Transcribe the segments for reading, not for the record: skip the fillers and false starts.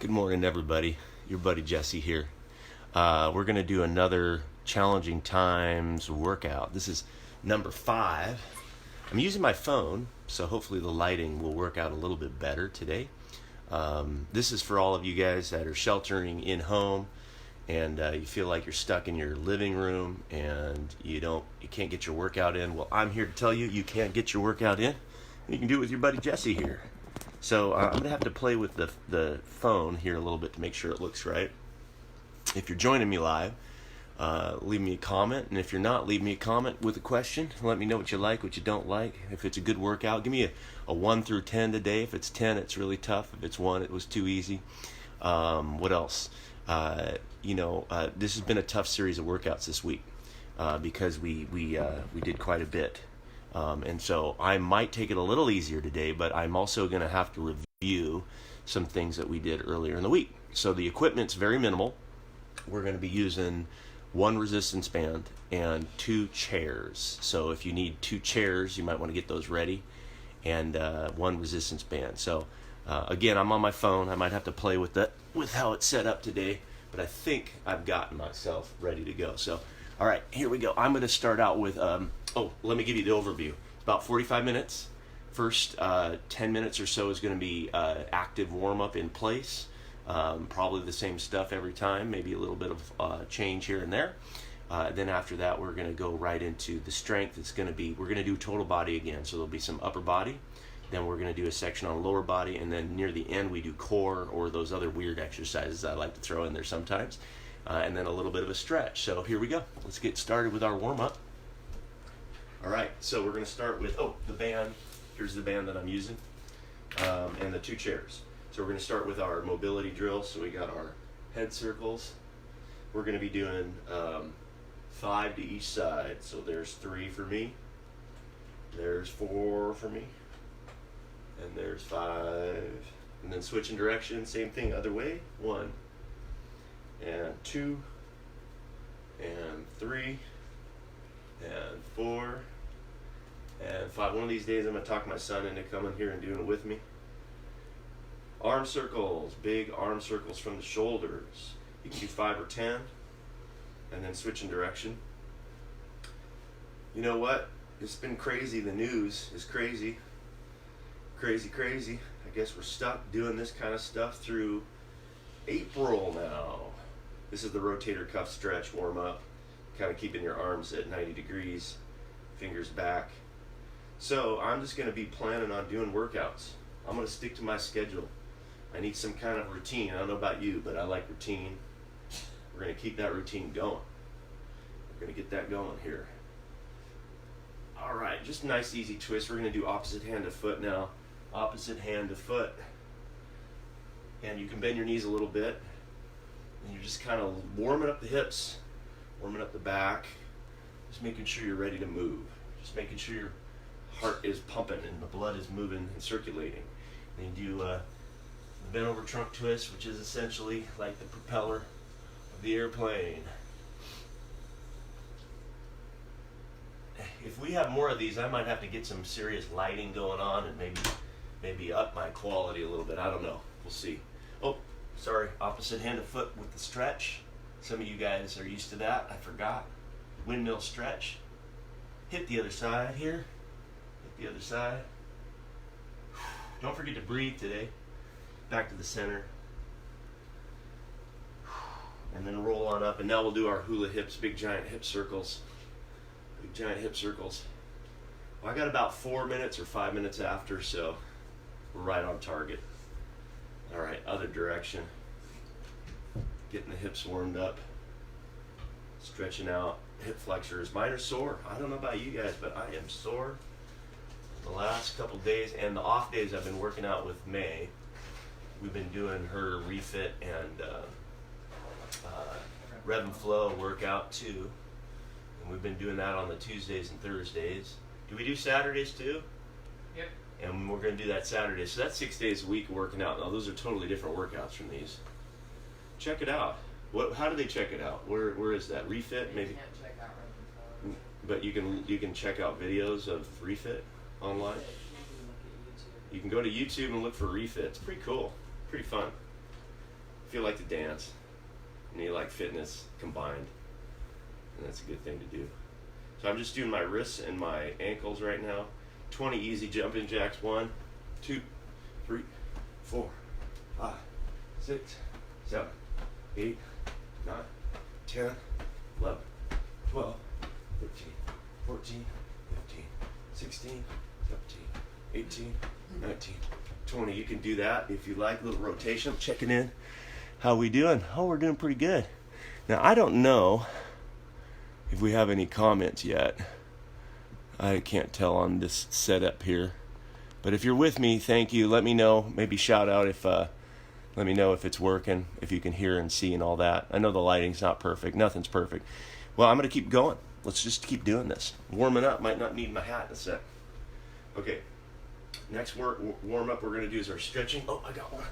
Good morning, everybody. Your buddy Jesse here. We're going to do another Challenging Times workout. This is number 5. I'm using my phone, so hopefully the lighting will work out a little bit better today. This is for all of you guys that are sheltering in home and you feel like you're stuck in your living room and you can't get your workout in. Well, I'm here to tell you you can't get your workout in. You can do it with your buddy Jesse here. So I'm going to have to play with the phone here a little bit to make sure it looks right. If you're joining me live, leave me a comment. And if you're not, leave me a comment with a question. Let me know what you like, what you don't like. If it's a good workout, give me a 1 through 10 today. If it's 10, it's really tough. If it's 1, it was too easy. What else? This has been a tough series of workouts this week because we did quite a bit. And so I might take it a little easier today, but I'm also going to have to review some things that we did earlier in the week. So the equipment's very minimal. We're going to be using 1 resistance band and 2 chairs. So if you need 2 chairs, you might want to get those ready, and 1 resistance band. So again, I'm on my phone. I might have to play with how it's set up today, but I think I've gotten myself ready to go. So all right, here we go. I'm going to start out with, let me give you the overview. It's about 45 minutes. First 10 minutes or so is going to be active warm-up in place. Probably the same stuff every time, maybe a little bit of change here and there. Then after that, we're going to go right into the strength. We're going to do total body again. So there'll be some upper body. Then we're going to do a section on lower body. And then near the end, we do core or those other weird exercises I like to throw in there sometimes. And then a little bit of a stretch. So here we go. Let's get started with our warm-up. All right, so we're going to start with, the band. Here's the band that I'm using, and the 2 chairs. So we're going to start with our mobility drill. So we got our head circles. We're going to be doing 5 to each side. So there's 3 for me. There's 4 for me. And there's 5. And then switching direction, same thing, other way. 1. And 2, and 3, and 4, and 5. One of these days I'm going to talk my son into coming here and doing it with me. Arm circles, big arm circles from the shoulders. You can do 5 or 10, and then switching direction. You know what? It's been crazy. The news is crazy. Crazy. I guess we're stuck doing this kind of stuff through April now. This is the rotator cuff stretch warm up, kind of keeping your arms at 90 degrees, fingers back. So I'm just going to be planning on doing workouts. I'm going to stick to my schedule. I need some kind of routine. I don't know about you, but I like routine. We're going to keep that routine going. We're going to get that going here. All right, just a nice easy twist. We're going to do opposite hand to foot now. Opposite hand to foot. And you can bend your knees a little bit. And you're just kind of warming up the hips, warming up the back, just making sure you're ready to move. Just making sure your heart is pumping and the blood is moving and circulating. And you do the bent over trunk twist, which is essentially like the propeller of the airplane. If we have more of these, I might have to get some serious lighting going on and maybe up my quality a little bit. I don't know. We'll see. Opposite hand to foot with the stretch. Some of you guys are used to that. I forgot. Windmill stretch. Hit the other side here. Hit the other side. Don't forget to breathe today. Back to the center. And then roll on up. And now we'll do our hula hips, big giant hip circles. Big giant hip circles. Well, I got about 4 minutes or 5 minutes after, so we're right on target. All right, other direction. Getting the hips warmed up. Stretching out. Hip flexors. Mine are sore. I don't know about you guys, but I am sore. The last couple days and the off days I've been working out with May. We've been doing her refit and Rev and Flow workout too. And we've been doing that on the Tuesdays and Thursdays. Do we do Saturdays too? Yep. And we're going to do that Saturday. So that's 6 days a week of working out. Now, those are totally different workouts from these. Check it out. How do they check it out? Where is that? Refit, maybe? You can't check out Rev and Flow. But you can check out videos of Refit online? You can look at YouTube. You can go to YouTube and look for Refit. It's pretty cool. Pretty fun. if you like to dance and you like fitness combined, and that's a good thing to do. So I'm just doing my wrists and my ankles right now. 20 easy jumping jacks. 1, 2, 3, 4, 5, 6, 7, 8, 9, 10, 11, 12, 13, 14, 15, 16, 17, 18, 19, 20. You can do that if you like. A little rotation. Checking in. How we doing? Oh, we're doing pretty good. Now, I don't know if we have any comments yet. I can't tell on this setup here. But if you're with me, thank you. Let me know. Maybe shout out if let me know if it's working, if you can hear and see and all that. I know the lighting's not perfect. Nothing's perfect. Well, I'm going to keep going. Let's just keep doing this. Warming up. Might not need my hat in a sec. Okay. Next warm up we're going to do is our stretching. Oh, I got one.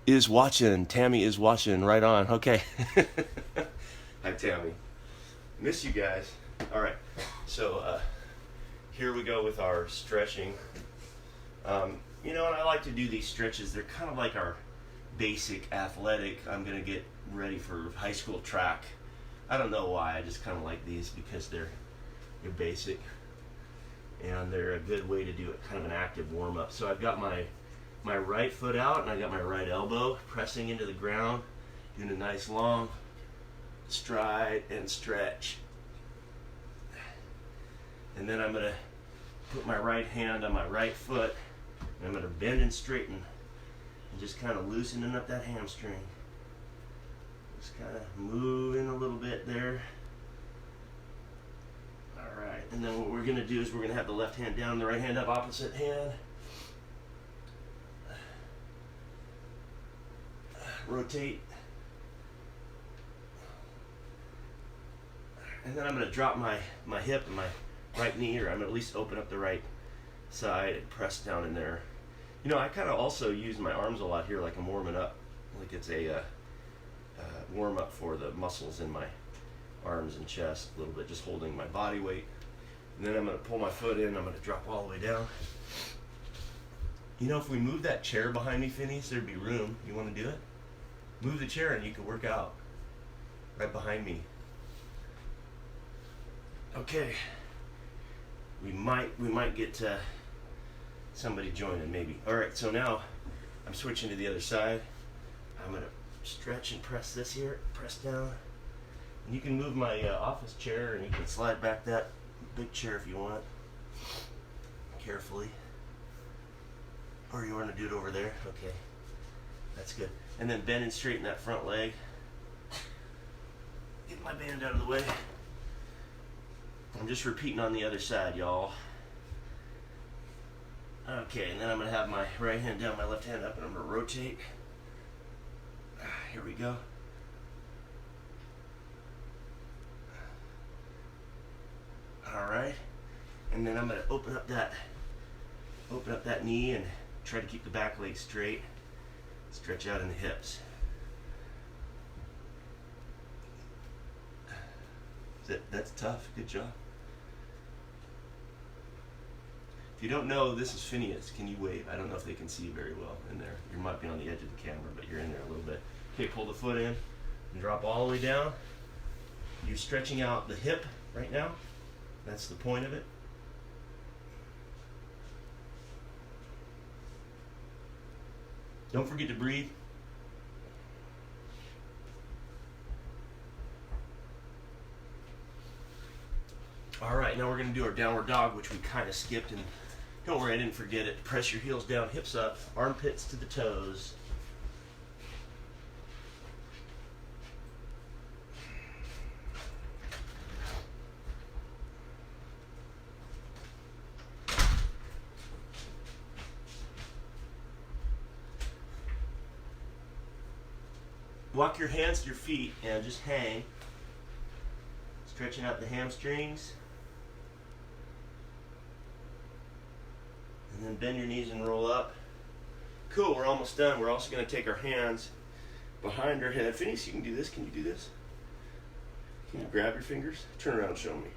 Is watching. Tammy is watching. Right on. Okay. Hi, Tammy. Miss you guys. All right. So here we go with our stretching. You know, and I like to do these stretches. They're kind of like our basic athletic. I'm going to get ready for high school track. I don't know why. I just kind of like these because they're basic. And they're a good way to do it, kind of an active warm-up. So I've got my right foot out, and I got my right elbow pressing into the ground, doing a nice long stride and stretch. And then I'm going to put my right hand on my right foot, and I'm going to bend and straighten, and just kind of loosening up that hamstring. Just kind of moving a little bit there. Alright, and then what we're going to do is we're going to have the left hand down, the right hand up, opposite hand. Rotate. And then I'm going to drop my hip and my right knee, or I'm going to at least open up the right side and press down in there. You know, I kind of also use my arms a lot here, like I'm warming up. Like it's a warm up for the muscles in my arms and chest a little bit, just holding my body weight. And then I'm going to pull my foot in, I'm going to drop all the way down. You know, if we move that chair behind me, Phineas, there'd be room. You want to do it? Move the chair and you can work out right behind me. Okay. We might get somebody joining, maybe. All right, so now I'm switching to the other side. I'm going to stretch and press this here, press down. And you can move my office chair, and you can slide back that big chair if you want, carefully. Or you want to do it over there? Okay, that's good. And then bend and straighten that front leg. Get my band out of the way. I'm just repeating on the other side, y'all. Okay, and then I'm going to have my right hand down, my left hand up, and I'm going to rotate. Here we go. Alright, and then I'm going to open up that knee and try to keep the back leg straight. Stretch out in the hips. That's tough. Good job. If you don't know, this is Phineas. Can you wave? I don't know if they can see you very well in there. You might be on the edge of the camera, but you're in there a little bit. Okay, pull the foot in and drop all the way down. You're stretching out the hip right now. That's the point of it. Don't forget to breathe. All right, now we're going to do our downward dog, which we kind of skipped, and don't worry, I didn't forget it. Press your heels down, hips up, armpits to the toes. Walk your hands to your feet and just hang, stretching out the hamstrings. And then bend your knees and roll up. Cool, we're almost done. We're also going to take our hands behind our head. Phineas, you can do this. Can you do this? Can you grab your fingers? Turn around and show me.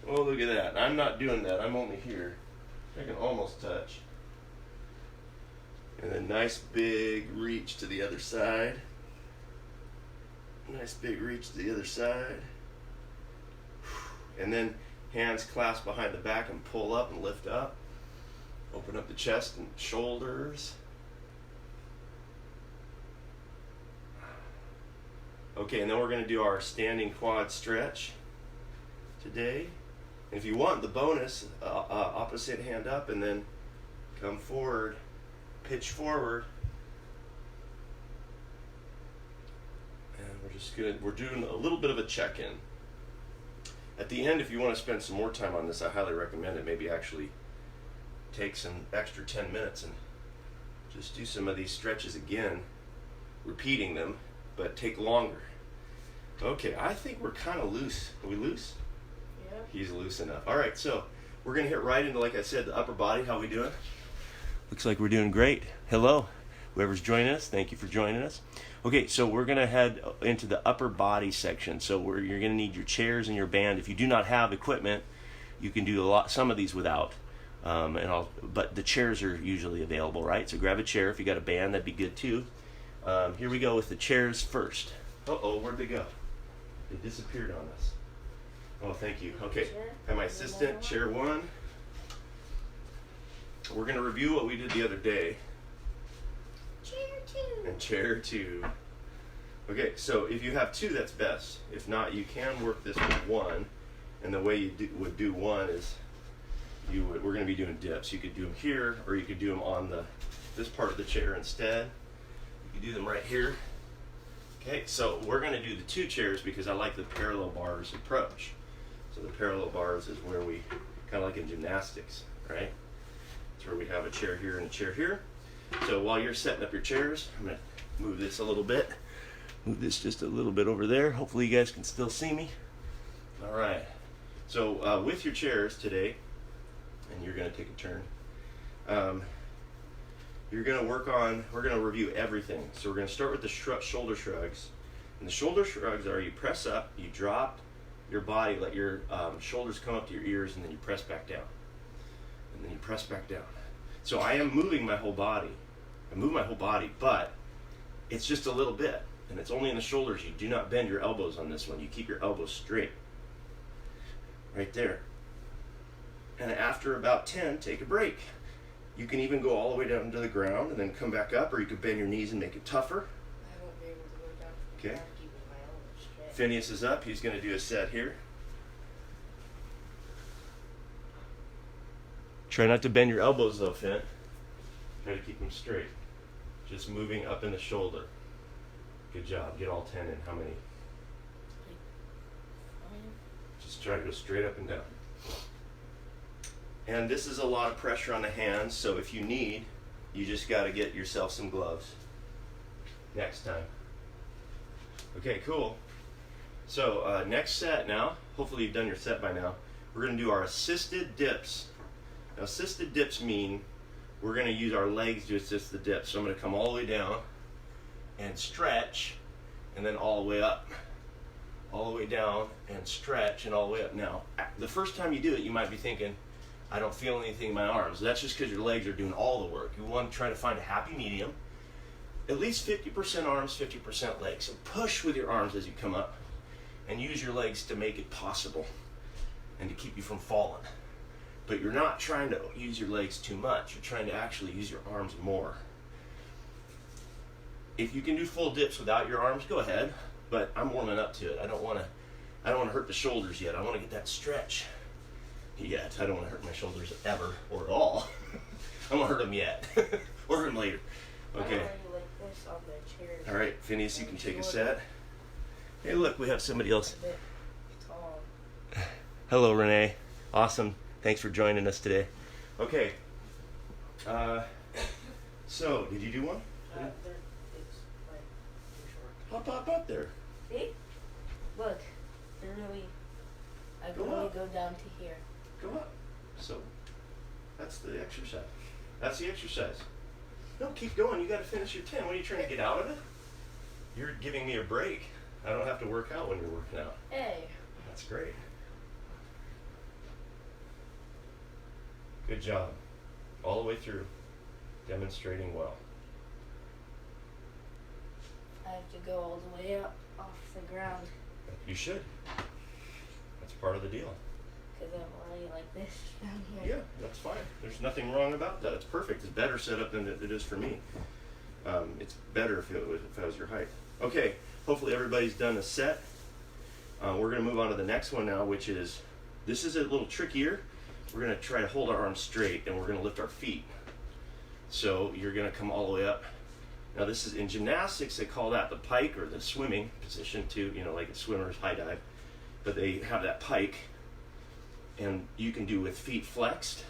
Oh, look at that. I'm not doing that. I'm only here. I can almost touch. And then nice big reach to the other side. Nice big reach to the other side. And then hands clasped behind the back and pull up and lift up. Open up the chest and shoulders. Okay, and then we're going to do our standing quad stretch today. And if you want the bonus, opposite hand up and then come forward, pitch forward. And we're doing a little bit of a check-in. At the end, if you want to spend some more time on this, I highly recommend it. Maybe actually take some extra 10 minutes and just do some of these stretches again, repeating them, but take longer. Okay, I think we're kind of loose. Are we loose? Yeah. He's loose enough. All right, so we're going to hit right into, like I said, the upper body. How we doing? Looks like we're doing great. Hello, whoever's joining us. Thank you for joining us. Okay, so we're going to head into the upper body section. So you're going to need your chairs and your band. If you do not have equipment, you can do some of these without. But the chairs are usually available, right? So grab a chair. If you got a band, that'd be good too. Here we go with the chairs first. Uh-oh, where'd they go? They disappeared on us. Oh, thank you. Okay, and my assistant, chair 1. We're going to review what we did the other day. Chair 2. And chair 2. Okay, so if you have 2, that's best. If not, you can work this with 1. And the way you would do 1 is we're going to be doing dips. You could do them here, or you could do them on this part of the chair instead. You could do them right here. Okay, so we're going to do the 2 chairs because I like the parallel bars approach. So the parallel bars is where we, kind of like in gymnastics, right? It's where we have a chair here and a chair here. So while you're setting up your chairs, I'm going to move this a little bit. Move this just a little bit over there. Hopefully you guys can still see me. All right. So with your chairs today, and you're going to take a turn, you're going to we're going to review everything. So we're going to start with the shoulder shrugs. And the shoulder shrugs are you press up, you drop your body, let your shoulders come up to your ears, and then you press back down. And then you press back down. So I am moving my whole body. I move my whole body, but it's just a little bit. And it's only in the shoulders. You do not bend your elbows on this one. You keep your elbows straight. Right there. And after about 10, take a break. You can even go all the way down to the ground and then come back up, or you could bend your knees and make it tougher. I won't be able to go down. Okay. I'm keeping my elbows straight. Phineas is up. He's going to do a set here. Try not to bend your elbows though, Finn. Try to keep them straight. Just moving up in the shoulder. Good job. Get all 10 in. How many? Just try to go straight up and down. And this is a lot of pressure on the hands, so if you need, you just got to get yourself some gloves next time. Okay, cool. So next set now, hopefully you've done your set by now, we're going to do our assisted dips. Now assisted dips mean we're going to use our legs to assist the dips. So I'm going to come all the way down and stretch, and then all the way up. All the way down and stretch and all the way up. Now, the first time you do it, you might be thinking, I don't feel anything in my arms. That's just because your legs are doing all the work. You want to try to find a happy medium. At least 50% arms, 50% legs. So push with your arms as you come up and use your legs to make it possible and to keep you from falling. But you're not trying to use your legs too much. You're trying to actually use your arms more. If you can do full dips without your arms, go ahead. But I'm warming up to it. I don't want to hurt the shoulders yet. I want to get that stretch yet. I don't want to hurt my shoulders ever or at all. I won't hurt them yet. Or hurt them later. Okay. Like this on the chairs. All right, Phineas, you can take a set. Hey, look, we have somebody else. A bit tall. Hello, Renee. Awesome. Thanks for joining us today. Okay. So, did you do one? It's like too short. Hop up there. See? Look. They're really. I can Go only up. go down to here. Go up. So, that's the exercise. That's the exercise. No, keep going. You got to finish your 10. What are you trying to get out of it? You're giving me a break. I don't have to work out when you're working out. Hey. That's great. Good job. All the way through. Demonstrating well. I have to go all the way up off the ground You should. That's part of the deal. because I'm already like this down here. Yeah, that's fine. There's nothing wrong about that. It's perfect. It's better set up than it is for me. It's better if it was your height. Okay, hopefully everybody's done a set. We're going to move on to the next one now, which is, this is a little trickier. We're going to try to hold our arms straight and we're going to lift our feet. So you're going to come all the way up. Now this is, in gymnastics, they call that the pike or the swimming position too, you know, like a swimmer's high dive. But they have that pike, and you can do with feet flexed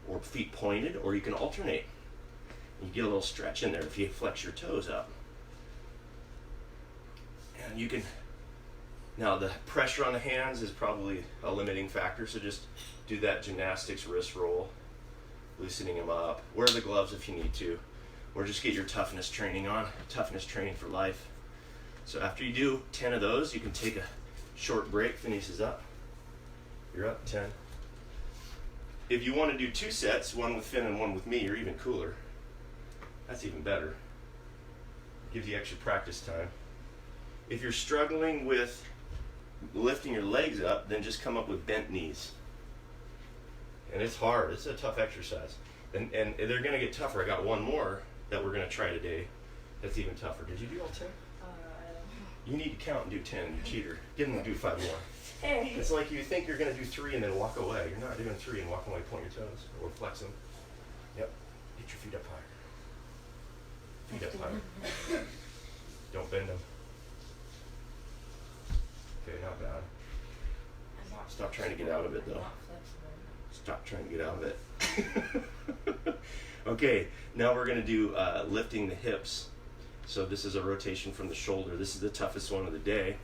or feet pointed, or you can alternate. You get a little stretch in there if you flex your toes up. And you can, now the pressure on the hands is probably a limiting factor, so just do that gymnastics wrist roll, loosening them up. Wear the gloves if you need to, or just get your toughness training on, toughness training for life. So after you do 10 of those, you can take a short break. Phineas is up. You're up, 10. If you want to do 2 sets, one with Finn and one with me, you're even cooler. That's even better. Gives you extra practice time. If you're struggling with lifting your legs up, then just come up with bent knees. And it's hard. It's a tough exercise. And they're going to get tougher. I got one more that we're going to try today that's even tougher. Did you do all 10? You need to count and do 10, you cheater. Get them to do 5 more. Hey. It's like you think you're going to do 3 and then walk away. You're not doing 3 and walk away, point your toes, or flex them. Yep. Get your feet up higher. Feet up higher. Don't bend them. Okay, not bad. Stop trying to get out of it, though. Stop trying to get out of it. Okay, now we're going to do lifting the hips. So this is a rotation from the shoulder. This is the toughest one of the day,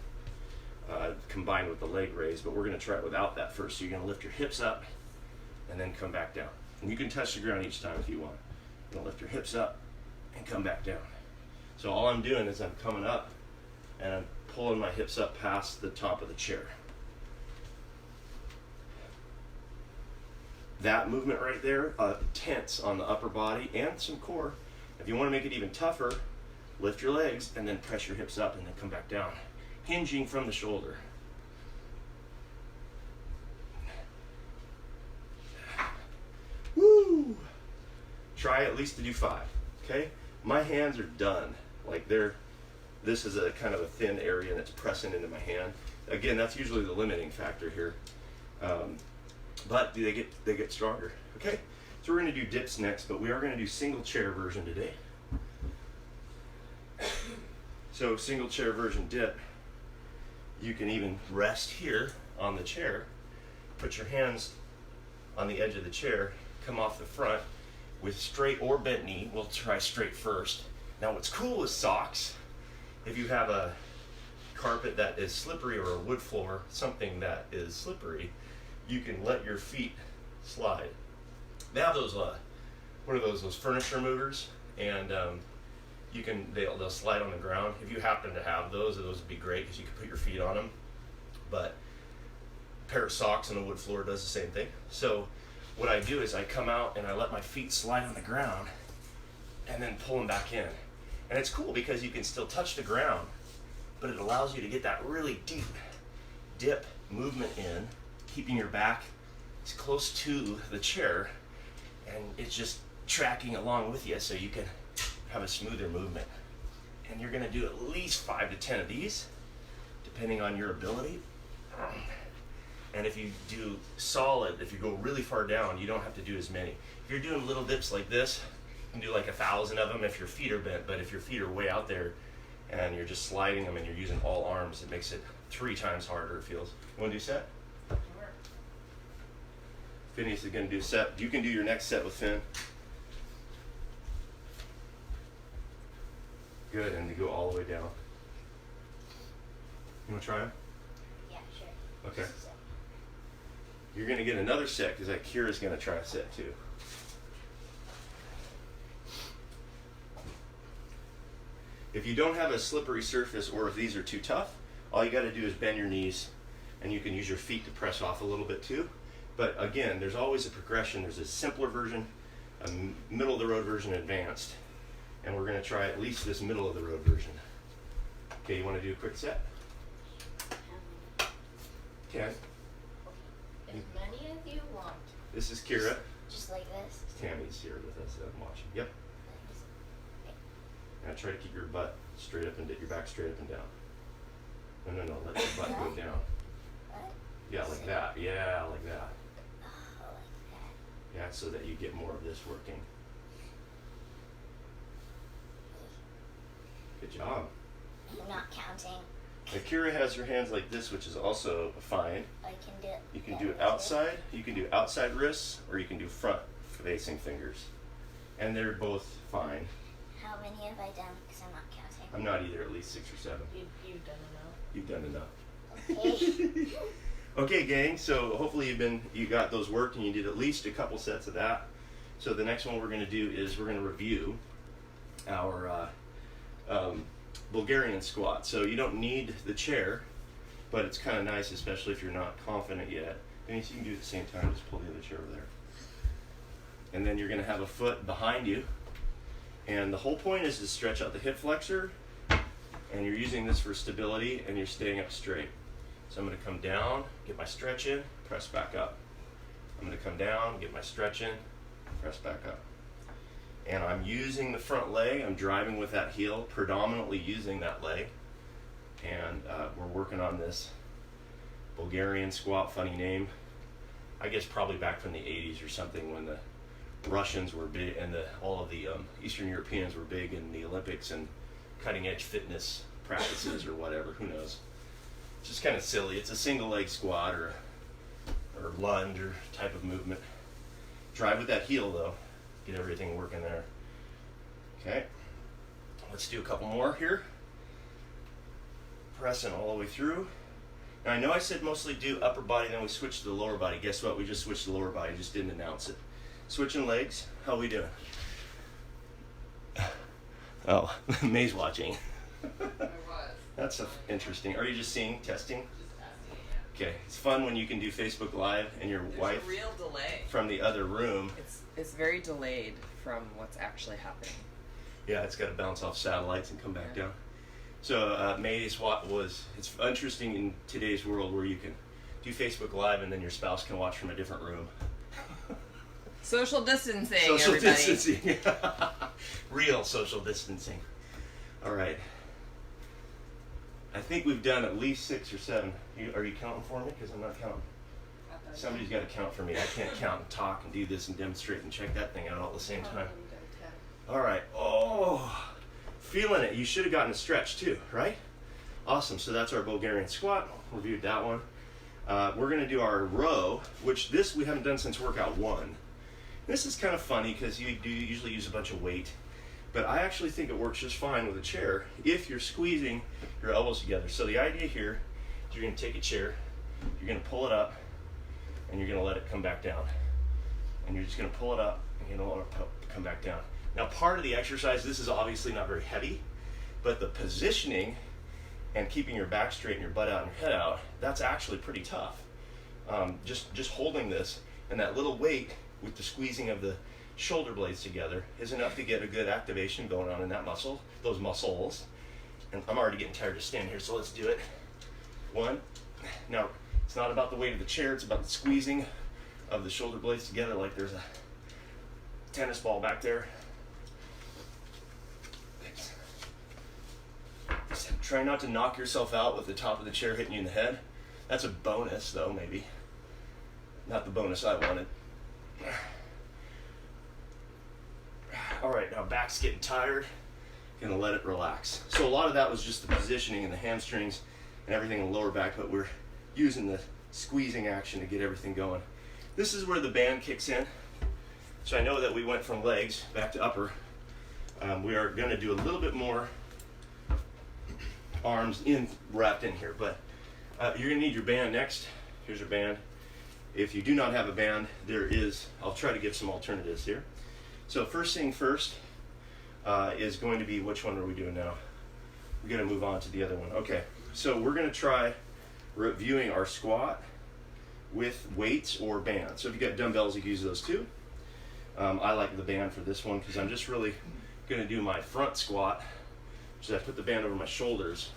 combined with the leg raise, but we're going to try it without that first. So you're going to lift your hips up and then come back down. And you can touch the ground each time if you want. You're going to lift your hips up and come back down. So all I'm doing is I'm coming up and I'm pulling my hips up past the top of the chair. That movement right there, tense on the upper body and some core. If you want to make it even tougher, lift your legs and then press your hips up and then come back down, hinging from the shoulder. Woo! Try at least to do 5, okay? My hands are done. Like this is a kind of a thin area and it's pressing into my hand. Again, that's usually the limiting factor here. But they get stronger, okay? So we're going to do dips next, but we are going to do single chair version today. So single chair version dip, you can even rest here on the chair, put your hands on the edge of the chair, come off the front with straight or bent knee. We'll try straight first. Now what's cool with socks, if you have a carpet that is slippery or a wood floor, something that is slippery, you can let your feet slide. They have those, what are those furniture movers, and they'll slide on the ground. If you happen to have those would be great because you can put your feet on them. But a pair of socks on the wood floor does the same thing. So what I do is I come out and I let my feet slide on the ground and then pull them back in. And it's cool because you can still touch the ground, but it allows you to get that really deep dip movement in, keeping your back as close to the chair, and it's just tracking along with you so you can have a smoother movement. And you're going to do at least 5 to 10 of these, depending on your ability. And if you do solid, if you go really far down, you don't have to do as many. If you're doing little dips like this, you can do like 1,000 of them if your feet are bent, but if your feet are way out there and you're just sliding them and you're using all arms, it makes it 3 times harder, it feels. You want to do set? Phineas is going to do set. You can do your next set with Finn. Good, and you go all the way down. You want to try them? Yeah, sure. Okay. You're going to get another set because Kira's going to try a set too. If you don't have a slippery surface or if these are too tough, all you got to do is bend your knees and you can use your feet to press off a little bit too. But again, there's always a progression. There's a simpler version a middle of the road version advanced, and we're going to try at least this middle of the road version. Okay, you want to do a quick set? 10. As many as you want. This is Kira. Just like this. Tammy's here with us. I'm watching. Yep. Now try to keep your butt straight up and your back straight up and down. No. Let your butt go down. What? Yeah, like that. Yeah, like that. Oh, like that. Yeah, so that you get more of this working. Good job. I'm not counting. Akira has her hands like this, which is also fine. I can do it. You can do it outside. You can do outside wrists, or you can do front facing fingers, and they're both fine. How many have I done? Because I'm not counting. I'm not either. At least 6 or 7. You've done enough. You've done enough. Okay. Okay, gang. So hopefully you got those worked, and you did at least a couple sets of that. So the next one we're going to do is we're going to review our Bulgarian squat. So you don't need the chair, but it's kind of nice, especially if you're not confident yet. And you can do it at the same time. Just pull the other chair over there. And then you're going to have a foot behind you. And the whole point is to stretch out the hip flexor. And you're using this for stability, and you're staying up straight. So I'm going to come down, get my stretch in, press back up. I'm going to come down, get my stretch in, press back up. And I'm using the front leg. I'm driving with that heel, predominantly using that leg. And we're working on this Bulgarian squat, funny name. I guess probably back from the 80s or something, when the Russians were big and all of the Eastern Europeans were big in the Olympics and cutting edge fitness practices or whatever. Who knows? It's just kind of silly. It's a single leg squat or lunge or type of movement. Drive with that heel though. Get everything working there. Okay. Let's do a couple more here. Pressing all the way through. Now I know I said mostly do upper body, then we switched to the lower body. Guess what? We just switched to the lower body, just didn't announce it. Switching legs. How we doing? Oh, May's watching. I was. That's interesting. Are you just seeing, testing? Just asking, yeah. Okay. It's fun when you can do Facebook Live and your There's wife a real delay. from the other room. It's very delayed from what's actually happening. Yeah, it's got to bounce off satellites and come back down. So May's it's interesting in today's world where you can do Facebook Live and then your spouse can watch from a different room. Social distancing, Social everybody. distancing. Real social distancing. All right. I think we've done at least 6 or 7. Are you counting for me? Because I'm not counting. Somebody's got to count for me. I can't count and talk and do this and demonstrate and check that thing out all at the same time. All right. Oh, feeling it. You should have gotten a stretch too, right? Awesome. So that's our Bulgarian squat. Reviewed that one. We're going to do our row, which this we haven't done since workout 1. This is kind of funny because you do usually use a bunch of weight, but I actually think it works just fine with a chair if you're squeezing your elbows together. So the idea here is you're going to take a chair, you're going to pull it up, and you're going to let it come back down. And you're just going to pull it up, and you're going to let it come back down. Now part of the exercise, this is obviously not very heavy, but the positioning and keeping your back straight and your butt out and your head out, that's actually pretty tough. Just holding this and that little weight with the squeezing of the shoulder blades together is enough to get a good activation going on in that muscle, those muscles. And I'm already getting tired of standing here, so let's do it. 1. Now, it's not about the weight of the chair, it's about the squeezing of the shoulder blades together like there's a tennis ball back there. Try not to knock yourself out with the top of the chair hitting you in the head. That's a bonus, though, maybe. Not the bonus I wanted. All right, now back's getting tired. Gonna let it relax. So a lot of that was just the positioning and the hamstrings and everything in the lower back, but we're using the squeezing action to get everything going. This is where the band kicks in. So I know that we went from legs back to upper. We are gonna do a little bit more arms wrapped in here, but you're gonna need your band next. Here's your band. If you do not have a band, I'll try to give some alternatives here. So first thing first is going to be, which one are we doing now? We're gonna move on to the other one. Okay, so we're gonna try reviewing our squat with weights or bands. So if you got dumbbells, you can use those too. I like the band for this one because I'm just really going to do my front squat, which is I put the band over my shoulders,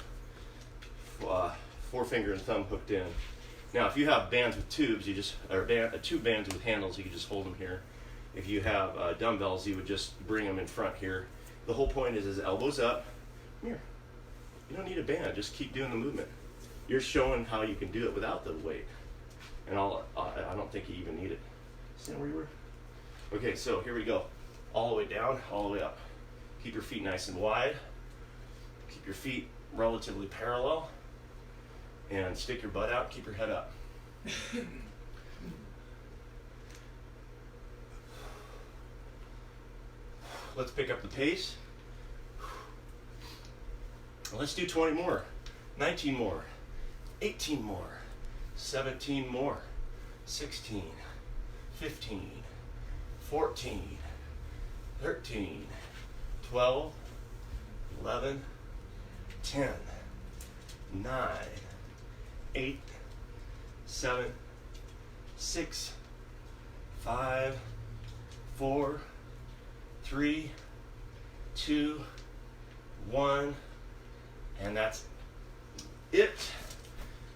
forefinger and thumb hooked in. Now, if you have bands with tubes, tube bands with handles, you can just hold them here. If you have dumbbells, you would just bring them in front here. The whole point is elbows up. Come here. You don't need a band. Just keep doing the movement. You're showing how you can do it without the weight. And I don't think you even need it. Stand where you were. Okay, so here we go. All the way down, all the way up. Keep your feet nice and wide. Keep your feet relatively parallel. And stick your butt out, keep your head up. Let's pick up the pace. Let's do 20 more, 19 more, 18 more, 17 more, 16, 15, 14, 13, 12, 11, 10, 9, 8, 7, 6, 5, 4, 3, 2, 1, and that's it.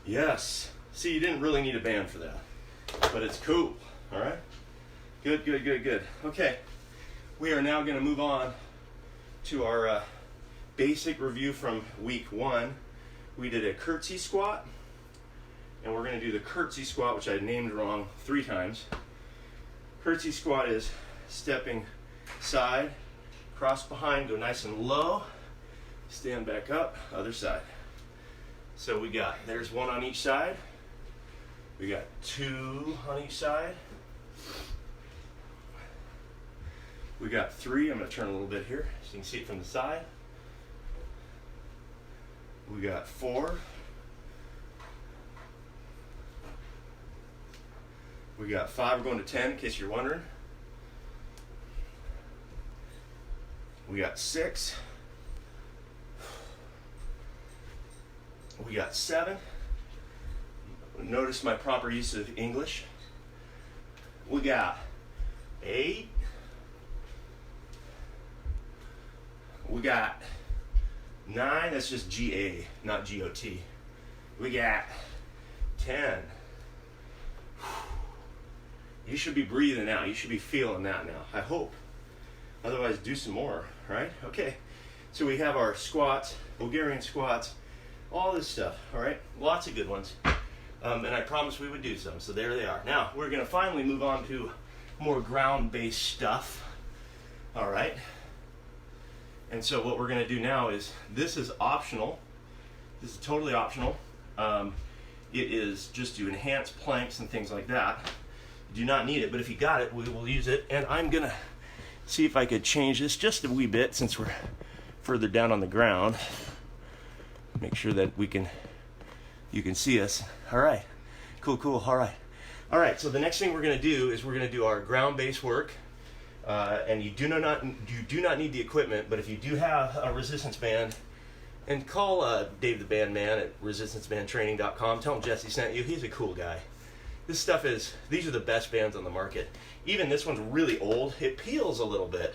Yes. See, you didn't really need a band for that, but it's cool. All right. Good, good, good, good. Okay. We are now going to move on to our basic review from week 1. We did a curtsy squat, and we're going to do the curtsy squat, which I named wrong 3 times. Curtsy squat is stepping side, cross behind, go nice and low, stand back up, other side. So there's 1 on each side. We got 2 on each side. We got 3. I'm going to turn a little bit here so you can see it from the side. We got 4. We got 5. We're going to 10 in case you're wondering. We got 6. We got 7. Notice my proper use of English. We got 8. We got 9. That's just G-A, not G-O-T. We got 10. You should be breathing out. You should be feeling that now, I hope. Otherwise, do some more, right? Okay, so we have our squats, Bulgarian squats, all this stuff, all right? Lots of good ones. And I promised we would do some, so there they are. Now, we're going to finally move on to more ground-based stuff, all right? And so what we're going to do now is, this is optional. This is totally optional. It is just to enhance planks and things like that. You do not need it, but if you got it, we will use it. And I'm going to see if I could change this just a wee bit since we're further down on the ground. Make sure that you can see us. All right, cool, all right. All right, so the next thing we're going to do is we're going to do our ground-based work. And you do not need the equipment, but if you do have a resistance band, and call Dave the Band Man at resistancebandtraining.com. Tell him Jesse sent you. He's a cool guy. These are the best bands on the market. Even this one's really old. It peels a little bit,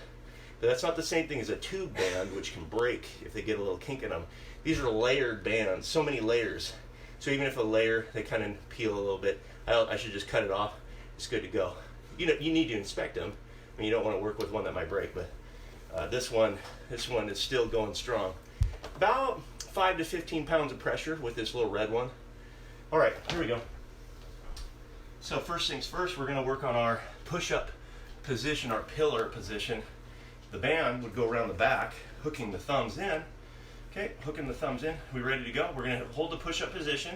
but that's not the same thing as a tube band, which can break if they get a little kink in them. These are layered bands, so many layers. So even if a layer, they kind of peel a little bit, I should just cut it off. It's good to go. You need to inspect them. I mean, you don't want to work with one that might break, but this one is still going strong. About 5 to 15 pounds of pressure with this little red one. All right, here we go. So first things first, we're going to work on our push-up position, our pillar position. The band would go around the back, hooking the thumbs in. Okay, hooking the thumbs in. We ready to go? We're going to hold the push-up position,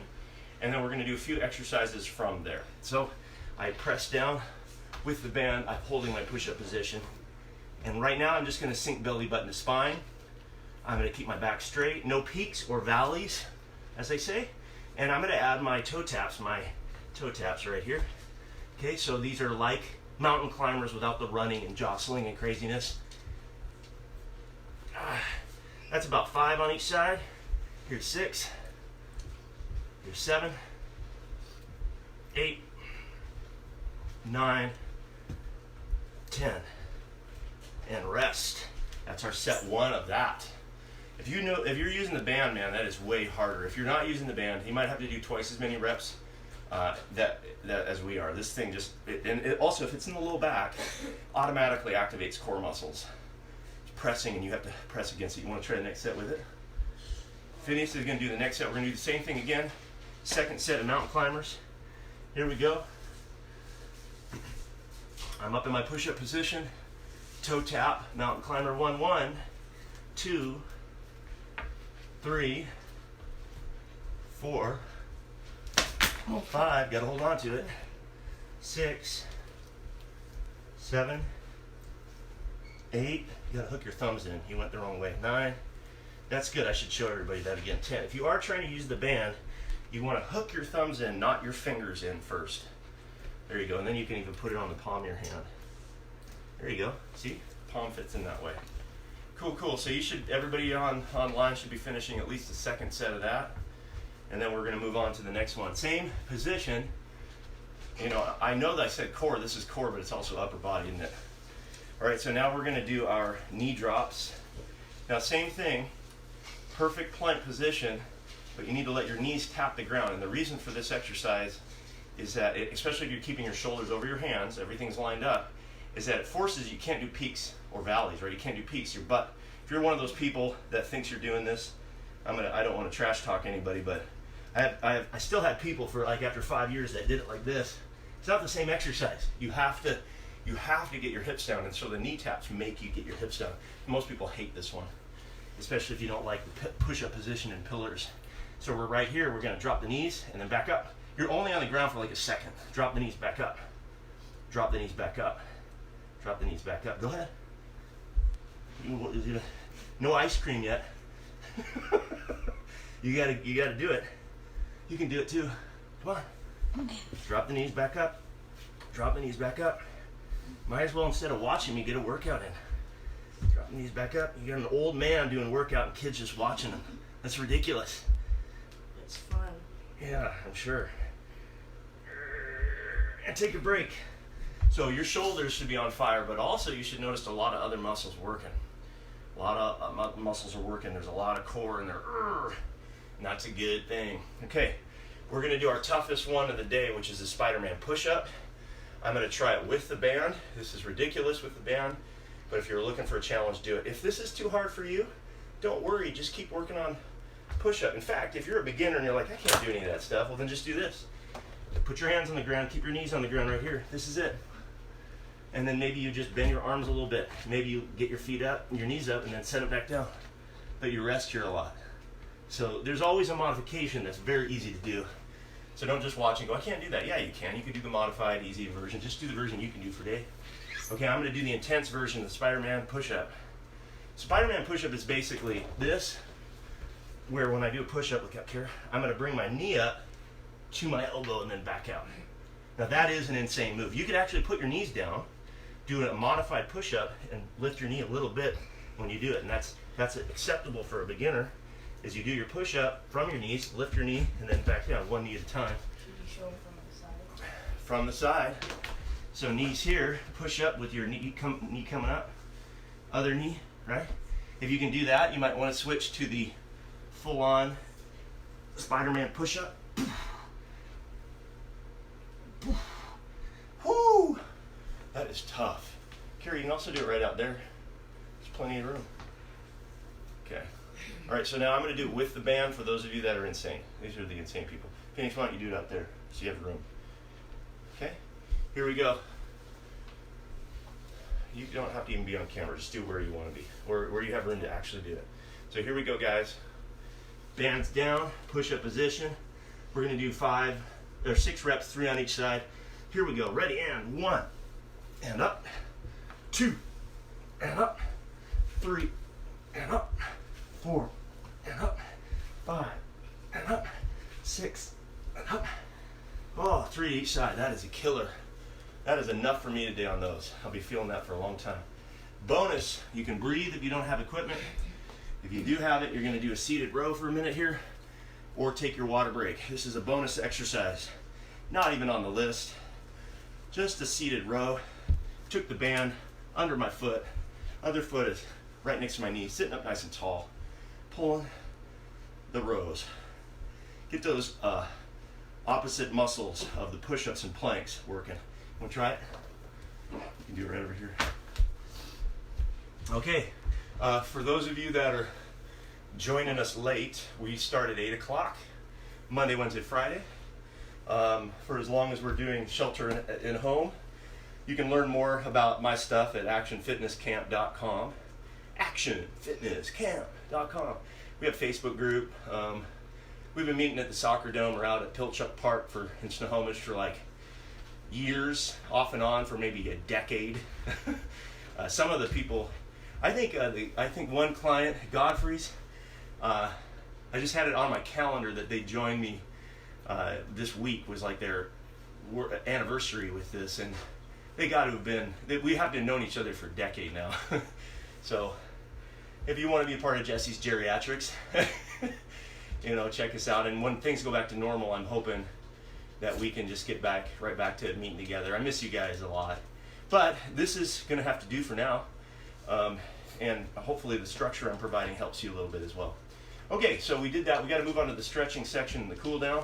and then we're going to do a few exercises from there. So I press down with the band. I'm holding my push-up position. And right now I'm just going to sink belly button to spine. I'm going to keep my back straight, no peaks or valleys, as they say. And I'm going to add my toe taps right here. Okay, so these are like mountain climbers without the running and jostling and craziness. That's about 5 on each side. Here's 6. Here's 7, 8, 9, 10. And rest. That's our set 1 of that. If you're using the band, man, that is way harder. If you're not using the band, you might have to do twice as many reps that as we are. This thing just, also if it's in the low back, automatically activates core muscles. It's pressing and you have to press against it. You want to try the next set with it? Phineas is going to do the next set. We're going to do the same thing again. Second set of mountain climbers. Here we go. I'm up in my push-up position. Toe tap, mountain climber 1, 1, 2, 3, 4, 5, gotta hold on to it, 6, 7, 8, you gotta hook your thumbs in, you went the wrong way, 9, that's good, I should show everybody that again, 10. If you are trying to use the band, you wanna hook your thumbs in, not your fingers in first. There you go, and then you can even put it on the palm of your hand. There you go, see, palm fits in that way. Cool, cool. So you should, everybody online should be finishing at least the second set of that. And then we're going to move on to the next one. Same position. You know, I know that I said core. This is core, but it's also upper body, isn't it? All right, so now we're going to do our knee drops. Now, same thing. Perfect plank position, but you need to let your knees tap the ground. And the reason for this exercise is that, especially if you're keeping your shoulders over your hands, everything's lined up, is that it forces, you can't do peaks or valleys, right? You can't do peaks. Your butt, if you're one of those people that thinks you're doing this, I don't want to trash talk anybody, but I still had people for like after 5 years that did it like this. It's not the same exercise. You have to get your hips down, and so the knee taps make you get your hips down. Most people hate this one, especially if you don't like the push-up position in pillars. So we're right here, we're gonna drop the knees and then back up. You're only on the ground for like a second. Drop the knees back up. Drop the knees back up. Drop the knees back up. Go ahead. No ice cream yet. You gotta do it. You can do it too. Come on. Drop the knees back up. Drop the knees back up. Might as well, instead of watching me, get a workout in. Drop the knees back up. You got an old man doing workout and kids just watching them. That's ridiculous. It's fun. Yeah, I'm sure. And take a break. So your shoulders should be on fire, but also you should notice a lot of other muscles working. A lot of muscles are working. There's a lot of core in there. And that's a good thing. Okay, we're going to do our toughest one of the day, which is the Spider-Man push-up. I'm going to try it with the band. This is ridiculous with the band, but if you're looking for a challenge, do it. If this is too hard for you, don't worry. Just keep working on push-up. In fact, if you're a beginner and you're like, I can't do any of that stuff, well, then just do this. Put your hands on the ground. Keep your knees on the ground right here. This is it. And then maybe you just bend your arms a little bit. Maybe you get your feet up, your knees up, and then set it back down. But you rest here a lot. So there's always a modification that's very easy to do. So don't just watch and go, I can't do that. Yeah, you can. You can do the modified, easy version. Just do the version you can do for today. Okay, I'm going to do the intense version of the Spider-Man push-up. Spider-Man push-up is basically this, where when I do a push-up, look up here, I'm going to bring my knee up to my elbow and then back out. Now that is an insane move. You could actually put your knees down, do a modified push-up, and lift your knee a little bit when you do it. And that's acceptable for a beginner, is you do your push-up from your knees, lift your knee, and then back down, one knee at a time. Should you show them from the side? From the side. So knees here, push up with your knee coming up. Other knee, right? If you can do that, you might want to switch to the full-on Spider-Man push-up. Whoo! That is tough. Carrie, you can also do it right out there. There's plenty of room. Okay. All right, so now I'm going to do it with the band for those of you that are insane. These are the insane people. Phoenix, why don't you do it out there so you have room? Okay? Here we go. You don't have to even be on camera. Just do where you want to be, where you have room to actually do it. So here we go, guys. Bands down, push-up position. We're going to do 6 reps, 3 on each side. Here we go. Ready, and 1, and up, 2, and up, 3, and up, 4, and up, 5, and up, 6, and up. Oh, 3 each side. That is a killer. That is enough for me today on those. I'll be feeling that for a long time. Bonus, you can breathe if you don't have equipment. If you do have it, you're going to do a seated row for a minute here, or take your water break. This is a bonus exercise. Not even on the list. Just a seated row. took the band under my foot, other foot is right next to my knee, sitting up nice and tall, pulling the rows. Get those opposite muscles of the push-ups and planks working. Want to try it? You can do it right over here. Okay, for those of you that are joining us late, we start at 8 o'clock, Monday, Wednesday, Friday. For as long as we're doing shelter in home. You can learn more about my stuff at actionfitnesscamp.com. actionfitnesscamp.com. We have a Facebook group. We've been meeting at the soccer dome or out at Pilchuck Park in Snohomish for like years, off and on for maybe a decade. Some of the people, I think one client, Godfrey's, I just had it on my calendar that they joined me this week, was like their anniversary with this, and they got to have been, we have been known each other for a decade now. So if you want to be a part of Jesse's Geriatrics, check us out. And when things go back to normal, I'm hoping that we can just get right back to meeting together. I miss you guys a lot. But this is going to have to do for now. And hopefully the structure I'm providing helps you a little bit as well. Okay, so we did that. We got to move on to the stretching section and the cool down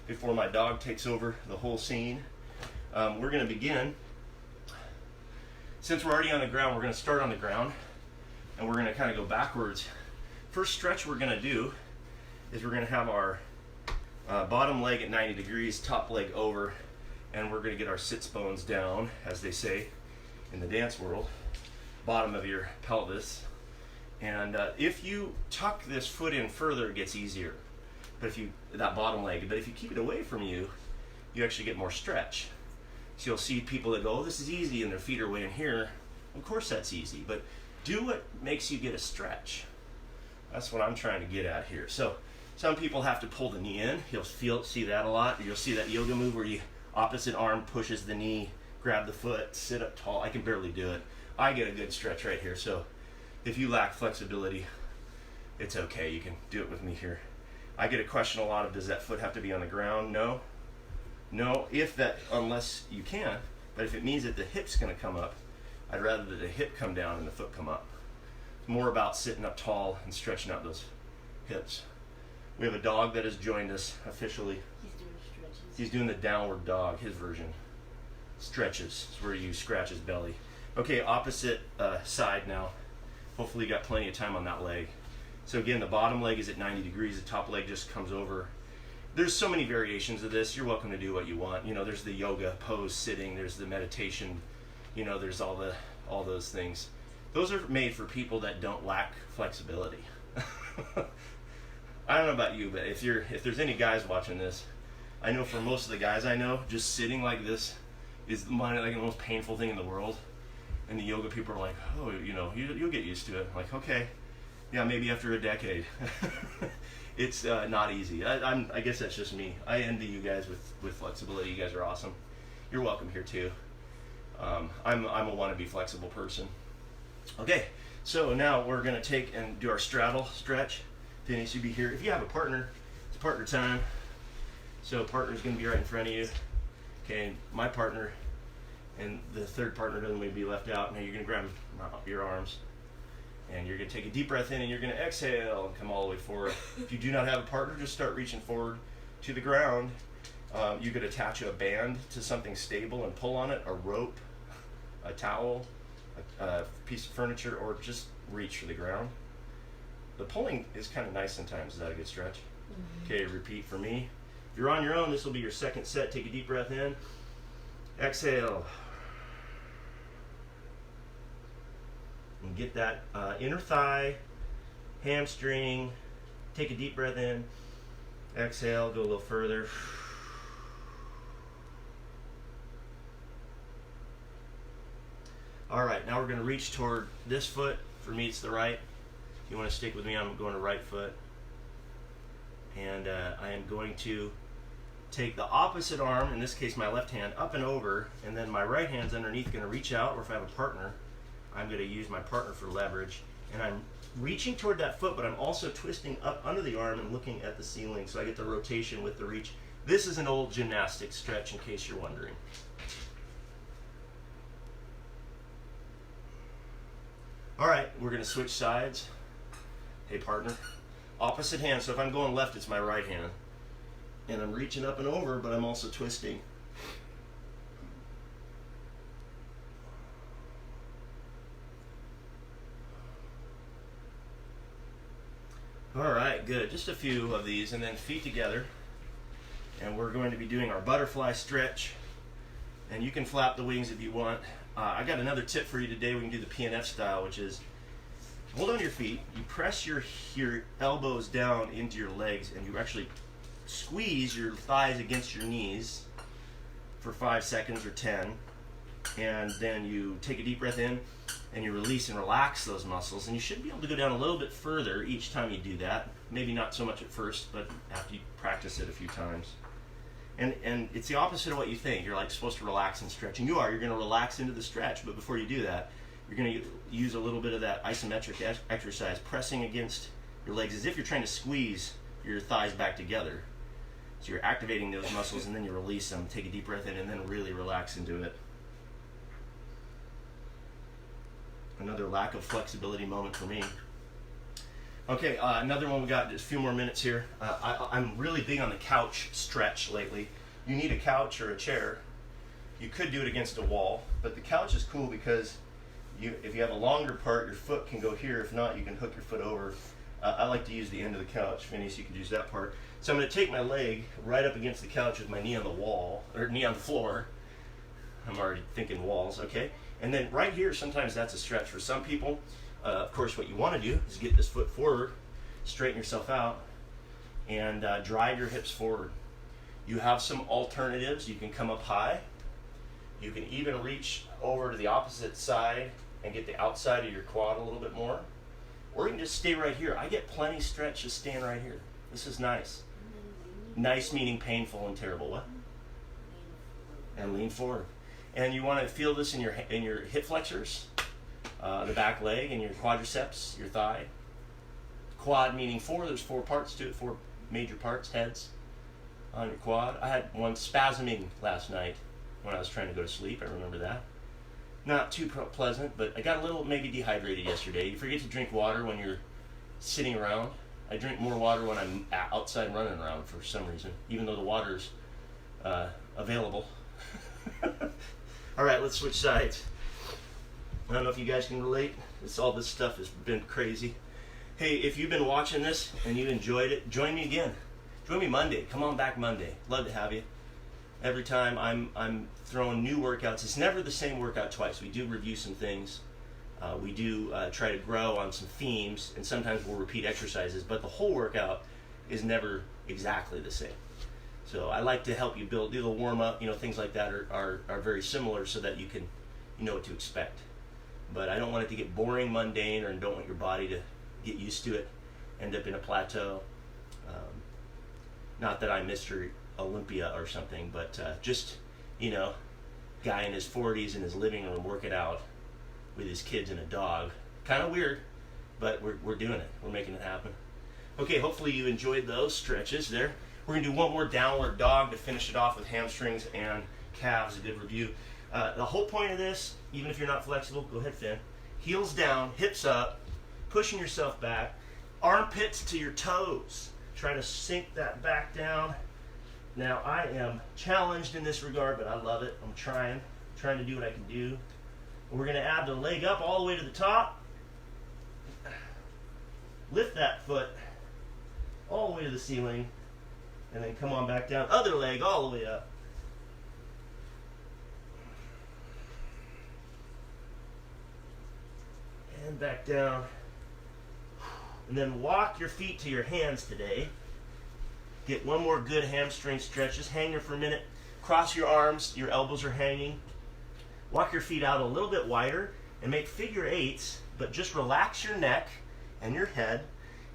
before my dog takes over the whole scene. We're going to begin. Since we're already on the ground, we're going to start on the ground, and we're going to kind of go backwards. First stretch we're going to do is we're going to have our bottom leg at 90 degrees, top leg over, and we're going to get our sits bones down, as they say in the dance world, bottom of your pelvis. And if you tuck this foot in further, it gets easier. But that bottom leg, but if you keep it away from you, you actually get more stretch. So you'll see people that go, oh, this is easy, and their feet are way in here. Of course that's easy, but do what makes you get a stretch. That's what I'm trying to get at here. So some people have to pull the knee in. You'll see that a lot. You'll see that yoga move where you opposite arm pushes the knee, grab the foot, sit up tall. I can barely do it. I get a good stretch right here. So if you lack flexibility, it's okay. You can do it with me here. I get a question a lot of, does that foot have to be on the ground? No. No, unless you can, but if it means that the hip's going to come up, I'd rather that the hip come down and the foot come up. It's more about sitting up tall and stretching out those hips. We have a dog that has joined us officially. He's doing stretches. He's doing the downward dog, his version. Stretches, it's where you scratch his belly. Okay, opposite side now. Hopefully you got plenty of time on that leg. So again, the bottom leg is at 90 degrees, the top leg just comes over. There's so many variations of this. You're welcome to do what you want. There's the yoga pose sitting, there's the meditation, there's all those things. Those are made for people that don't lack flexibility. I don't know about you, but if there's any guys watching this, I know for most of the guys I know, just sitting like this is the most painful thing in the world. And the yoga people are like, oh, you'll get used to it. I'm like, okay, yeah, maybe after a decade. It's not easy. I guess that's just me. I envy you guys with flexibility. You guys are awesome. You're welcome here too. I'm a wannabe flexible person. Okay, so now we're gonna take and do our straddle stretch. Denny should be here. If you have a partner, it's partner time. So partner's gonna be right in front of you. Okay, my partner and the third partner doesn't want to be left out. Now you're gonna grab your arms. And you're going to take a deep breath in and you're going to exhale and come all the way forward. If you do not have a partner, just start reaching forward to the ground. You could attach a band to something stable and pull on it, a rope, a towel, a piece of furniture, or just reach for the ground. The pulling is kind of nice sometimes. Is that a good stretch? Mm-hmm. Okay, repeat for me. If you're on your own, this will be your second set. Take a deep breath in. Exhale. And get that inner thigh, hamstring. Take a deep breath in. Exhale, go a little further. All right, now we're going to reach toward this foot. For me, it's the right. If you want to stick with me, I'm going to right foot. And I am going to take the opposite arm, in this case my left hand, up and over, and then my right hand's underneath, going to reach out, or if I have a partner, I'm going to use my partner for leverage. And I'm reaching toward that foot, but I'm also twisting up under the arm and looking at the ceiling, so I get the rotation with the reach. This is an old gymnastics stretch, in case you're wondering. All right, we're going to switch sides. Hey, partner. Opposite hand. So if I'm going left, it's my right hand. And I'm reaching up and over, but I'm also twisting. All right, good. Just a few of these, and then feet together. And we're going to be doing our butterfly stretch. And you can flap the wings if you want. I got another tip for you today. We can do the PNF style, which is hold on your feet. You press your elbows down into your legs, and you actually squeeze your thighs against your knees for 5 seconds or 10. And then you take a deep breath in, and you release and relax those muscles. And you should be able to go down a little bit further each time you do that. Maybe not so much at first, but after you practice it a few times. And it's the opposite of what you think. You're like supposed to relax and stretch. And you are. You're going to relax into the stretch. But before you do that, you're going to use a little bit of that isometric exercise, pressing against your legs as if you're trying to squeeze your thighs back together. So you're activating those muscles, and then you release them. Take a deep breath in, and then really relax into it. Another lack of flexibility moment for me. Okay, another one. We got just a few more minutes here. I'm really big on the couch stretch lately. You need a couch or a chair. You could do it against a wall, but the couch is cool because if you have a longer part, your foot can go here. If not, you can hook your foot over. I like to use the end of the couch. Phineas, you can use that part. So I'm going to take my leg right up against the couch with my knee on the wall, or knee on the floor. I'm already thinking walls, okay? And then right here, sometimes that's a stretch for some people. Of course, what you want to do is get this foot forward, straighten yourself out, and drive your hips forward. You have some alternatives. You can come up high. You can even reach over to the opposite side and get the outside of your quad a little bit more. Or you can just stay right here. I get plenty stretch just staying right here. This is nice. Nice meaning painful and terrible. What? And lean forward. And you want to feel this in your hip flexors, the back leg, and your quadriceps, your thigh. Quad meaning four. There's 4 parts to it, 4 major parts, heads on your quad. I had one spasming last night when I was trying to go to sleep. I remember that. Not too pleasant, but I got a little maybe dehydrated yesterday. You forget to drink water when you're sitting around. I drink more water when I'm outside running around for some reason, even though the water's available. All right, let's switch sides. I don't know if you guys can relate. All this stuff has been crazy. Hey, if you've been watching this and you enjoyed it, join me again. Join me Monday. Come on back Monday. Love to have you. Every time I'm throwing new workouts. It's never the same workout twice. We do review some things. We do try to grow on some themes, and sometimes we'll repeat exercises, but the whole workout is never exactly the same. So I like to help you do the warm-up, things like that are very similar so that you know what to expect. But I don't want it to get boring, mundane, or don't want your body to get used to it, end up in a plateau. Not that I'm Mr. Olympia or something, but just, guy in his 40s in his living room working out with his kids and a dog. Kind of weird, but we're doing it. We're making it happen. Okay, hopefully you enjoyed those stretches there. We're going to do one more downward dog to finish it off with hamstrings and calves, a good review. The whole point of this, even if you're not flexible, go ahead, Finn. Heels down, hips up, pushing yourself back, armpits to your toes. Try to sink that back down. Now, I am challenged in this regard, but I love it. I'm trying to do what I can do. We're going to add the leg up all the way to the top. Lift that foot all the way to the ceiling. And then come on back down. Other leg all the way up. And back down. And then walk your feet to your hands today. Get one more good hamstring stretch. Just hang there for a minute. Cross your arms. Your elbows are hanging. Walk your feet out a little bit wider and make figure 8s, but just relax your neck and your head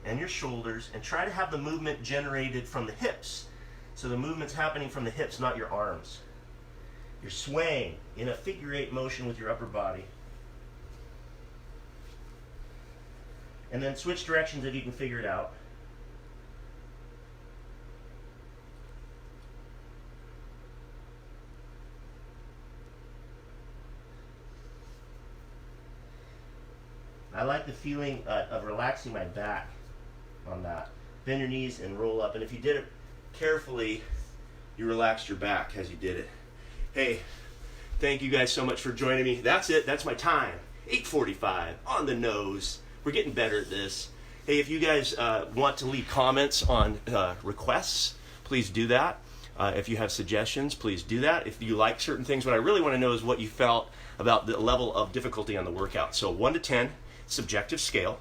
and your shoulders and try to have the movement generated from the hips. So the movement's happening from the hips, not your arms. You're swaying in a figure 8 motion with your upper body. And then switch directions if you can figure it out. I like the feeling of relaxing my back on that. Bend your knees and roll up. And if you did it carefully, you relaxed your back as you did it. Hey, thank you guys so much for joining me. That's it. That's my time. 8:45 on the nose. We're getting better at this. Hey, if you guys want to leave comments on requests, please do that. If you have suggestions, please do that. If you like certain things, what I really want to know is what you felt about the level of difficulty on the workout. So 1 to 10, subjective scale.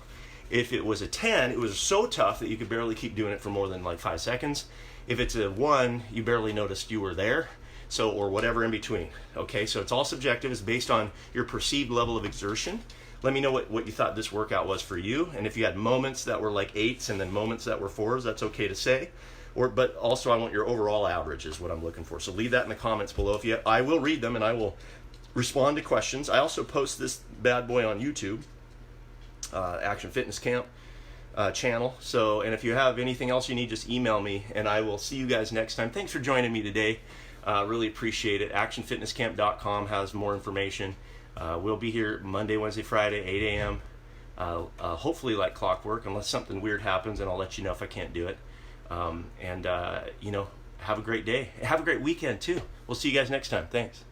If it was a 10, it was so tough that you could barely keep doing it for more than like 5 seconds. If it's a 1, you barely noticed you were there. So, or whatever in between. Okay, so it's all subjective. It's based on your perceived level of exertion. Let me know what you thought this workout was for you. And if you had moments that were like 8s and then moments that were 4s, that's okay to say. But also I want your overall average is what I'm looking for. So leave that in the comments below. I will read them and I will respond to questions. I also post this bad boy on YouTube, Action Fitness Camp channel. So, and if you have anything else you need, just email me and I will see you guys next time. Thanks for joining me today. Really appreciate it. ActionFitnessCamp.com has more information. We'll be here Monday, Wednesday, Friday, 8 a.m. Hopefully like clockwork, unless something weird happens, and I'll let you know if I can't do it. You know, have a great day. Have a great weekend too. We'll see you guys next time. Thanks.